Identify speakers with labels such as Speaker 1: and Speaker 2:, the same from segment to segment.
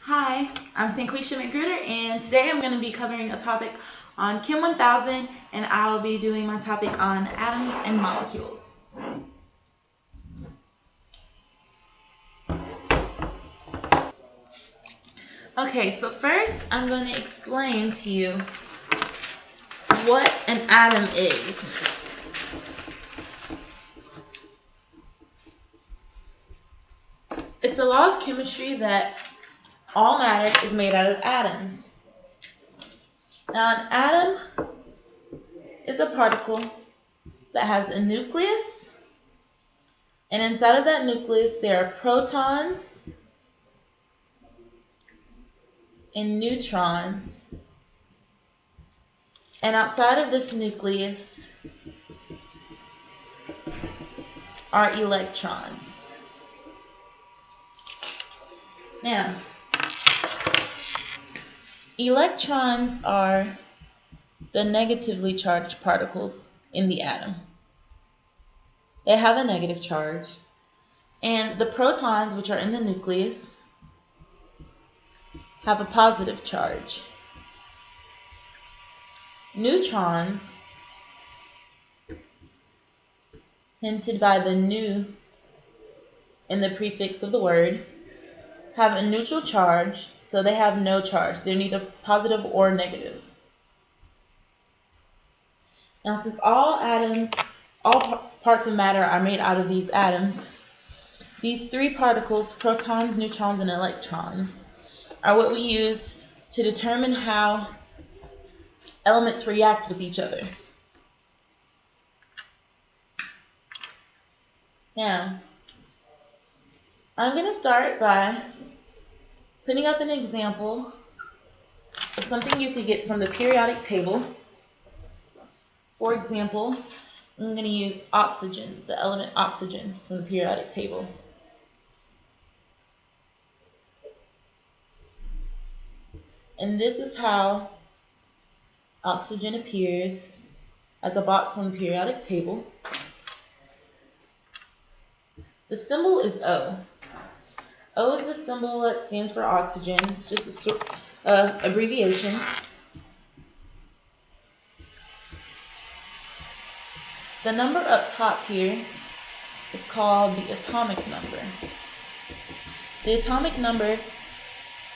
Speaker 1: Hi, I'm Sanquisha McGruder, and today I'm going to be covering a topic on Chem 1000, and I'll be doing my topic on atoms and molecules. Okay, so first I'm going to explain to you what an atom is. It's a law of chemistry that all matter is made out of atoms. Now, an atom is a particle that has a nucleus, and inside of that nucleus there are protons and neutrons. And outside of this nucleus are electrons. Now, electrons are the negatively charged particles in the atom. They have a negative charge. And the protons, which are in the nucleus, have a positive charge. Neutrons, hinted by the nu in the prefix of the word, have a neutral charge, so they have no charge. They're neither positive or negative. Now, since all parts of matter are made out of these atoms, these three particles, protons, neutrons, and electrons, are what we use to determine how elements react with each other. Now, I'm going to start by putting up an example of something you could get from the periodic table. For example, I'm going to use oxygen, the element oxygen from the periodic table. And this is how oxygen appears as a box on the periodic table. The symbol is O. O is the symbol that stands for oxygen. It's just a abbreviation. The number up top here is called the atomic number. The atomic number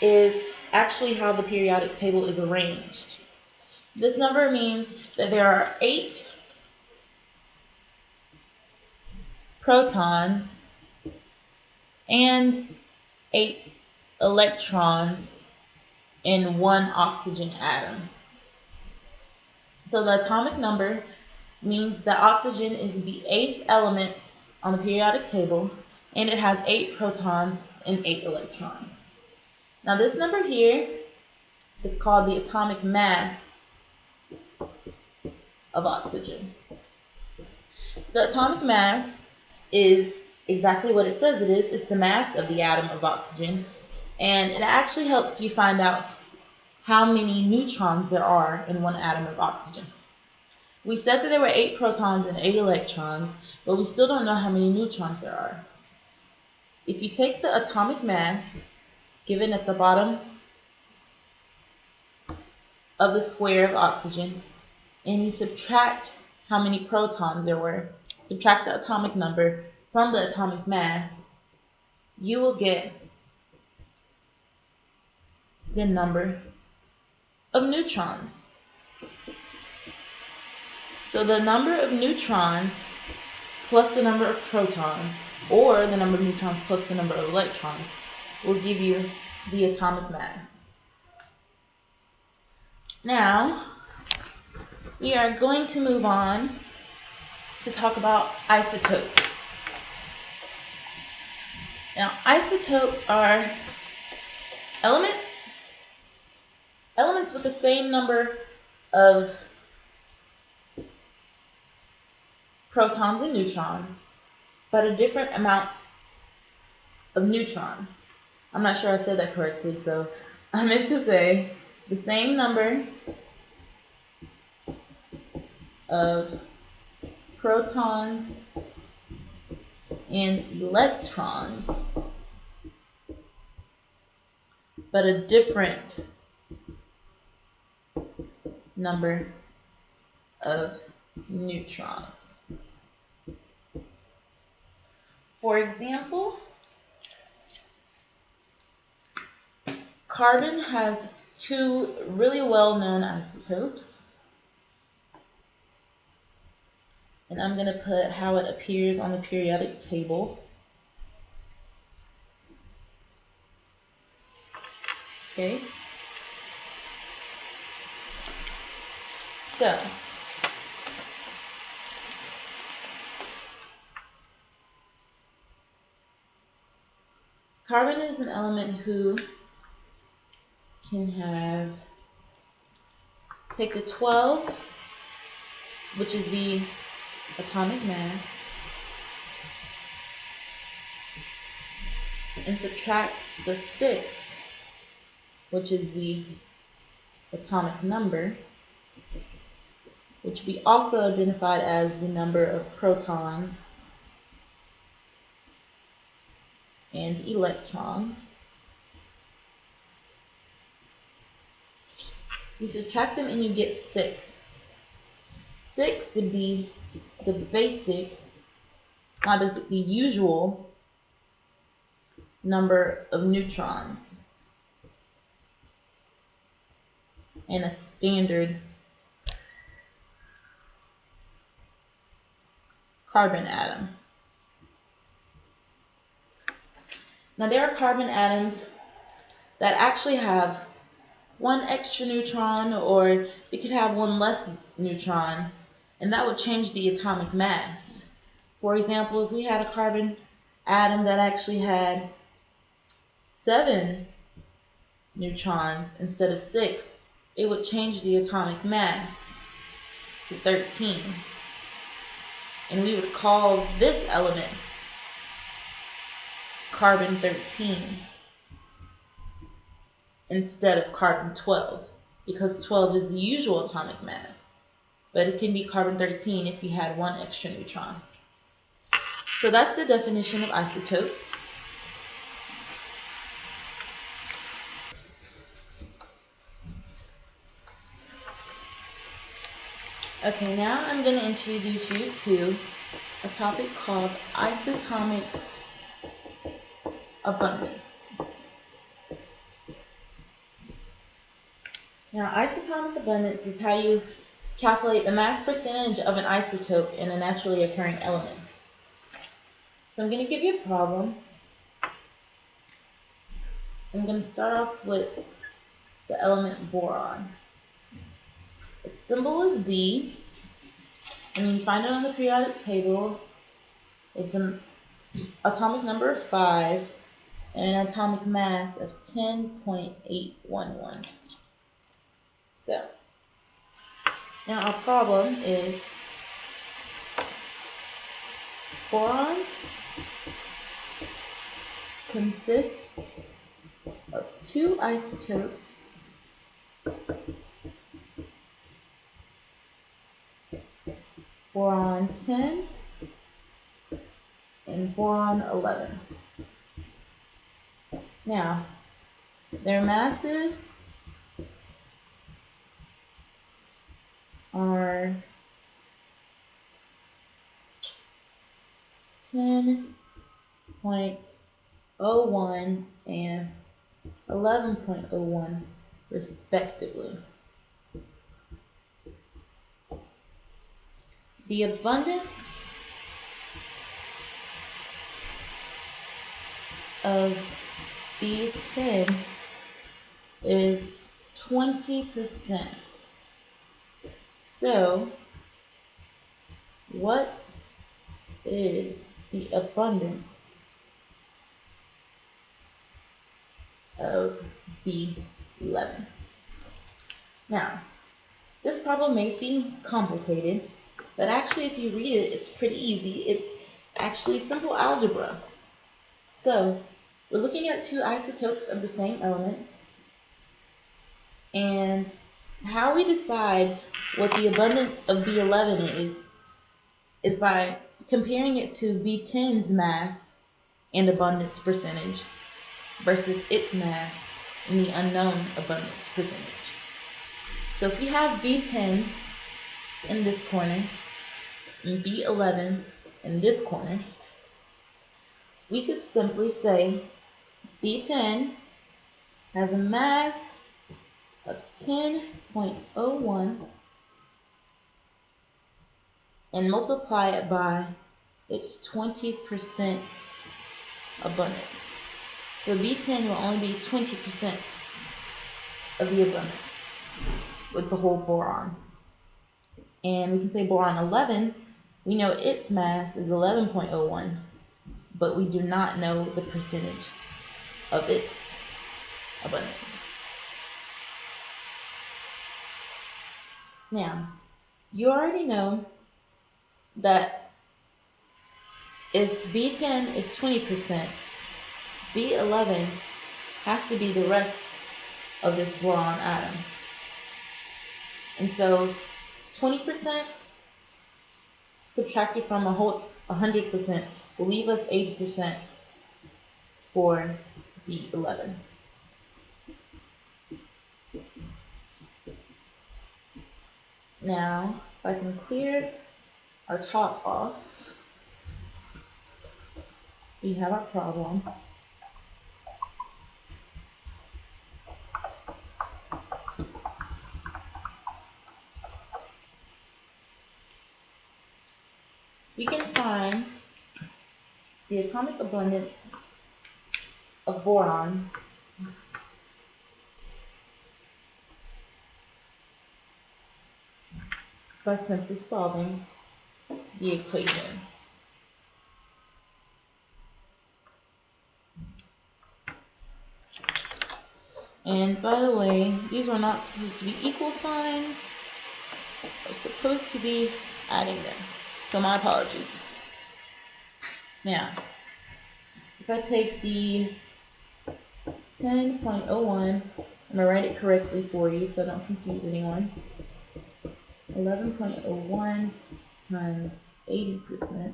Speaker 1: is actually how the periodic table is arranged. This number means that there are 8 protons and 8 electrons in one oxygen atom. So the atomic number means that oxygen is the 8th element on the periodic table, and it has 8 protons and 8 electrons. Now this number here is called the atomic mass of oxygen. The atomic mass is exactly what it says it is. It's the mass of the atom of oxygen, and it actually helps you find out how many neutrons there are in one atom of oxygen. We said that there were 8 protons and 8 electrons, but we still don't know how many neutrons there are. If you take the atomic mass given at the bottom of the square of oxygen, and you subtract how many protons there were, subtract the atomic number from the atomic mass, you will get the number of neutrons. So the number of neutrons plus the number of protons, or the number of neutrons plus the number of electrons, will give you the atomic mass. Now, we are going to move on to talk about isotopes. Now, isotopes are elements with the same number of protons and neutrons, but a different amount of neutrons. I'm not sure I said that correctly, so I meant to say the same number of protons and electrons, but a different number of neutrons. For example, carbon has two really well-known isotopes. And I'm going to put how it appears on the periodic table. Okay. So, carbon is an element who can have, take the 12, which is the atomic mass, and subtract the 6, which is the atomic number, which we also identified as the number of protons and electrons. You subtract them and you get 6. 6 would be the basic, not basic, the usual number of neutrons in a standard carbon atom. Now there are carbon atoms that actually have one extra neutron, or it could have one less neutron, and that would change the atomic mass. For example, if we had a carbon atom that actually had 7 neutrons instead of 6, it would change the atomic mass to 13. And we would call this element carbon 13 instead of carbon 12, because 12 is the usual atomic mass, but it can be carbon 13 if you had one extra neutron. So that's the definition of isotopes. Okay, now I'm going to introduce you to a topic called isotopic abundance. Now, isotopic abundance is how you calculate the mass percentage of an isotope in a naturally occurring element. So I'm going to give you a problem. I'm going to start off with the element boron. Its symbol is B, and you find it on the periodic table. It's an atomic number of 5 and an atomic mass of 10.811. So, now our problem is boron consists of 2 isotopes boron 10 and boron 11. Now, their masses are 10.01 and 11.01 respectively. The abundance of B10 is 20%. So, what is the abundance of B11? Now, this problem may seem complicated, but actually if you read it, it's pretty easy. It's actually simple algebra. So, we're looking at 2 isotopes of the same element, and how we decide what the abundance of B11 is by comparing it to B10's mass and abundance percentage versus its mass in the unknown abundance percentage. So if we have B10 in this corner and B11 in this corner, we could simply say B10 has a mass of 10.01 and multiply it by its 20% abundance. So B10 will only be 20% of the abundance with the whole boron. And we can say boron 11, we know its mass is 11.01, but we do not know the percentage of its abundance. Now, you already know that if B10 is 20%, B11 has to be the rest of this boron atom. And so 20% subtracted from a whole 100% will leave us 80% for B11. Now, if I can clear our top off, we have our problem. We can find the atomic abundance of boron by simply solving the equation. And by the way, these were not supposed to be equal signs. We're supposed to be adding them. So my apologies. Now, if I take the 10.01, I'm going to write it correctly for you so I don't confuse anyone. 11.01 times 80%.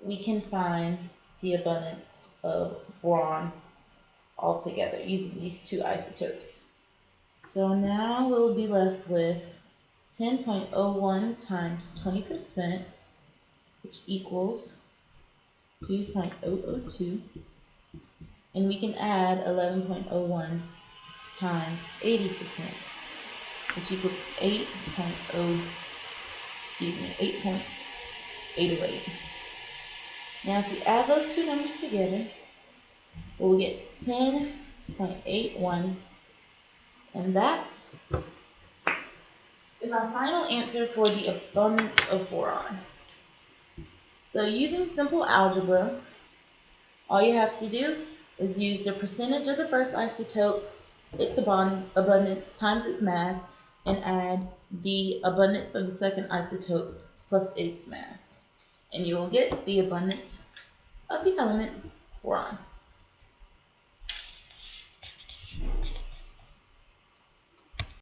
Speaker 1: We can find the abundance of boron altogether using these two isotopes. So now we'll be left with 10.01 times 20%, which equals 2.002. And we can add 11.01 times 80%, which equals 8.808. Now if we add those two numbers together, we'll get 10.81, and that is our final answer for the abundance of boron. So using simple algebra, all you have to do is use the percentage of the first isotope, its abundance times its mass, and add the abundance of the second isotope plus its mass. And you will get the abundance of the element boron.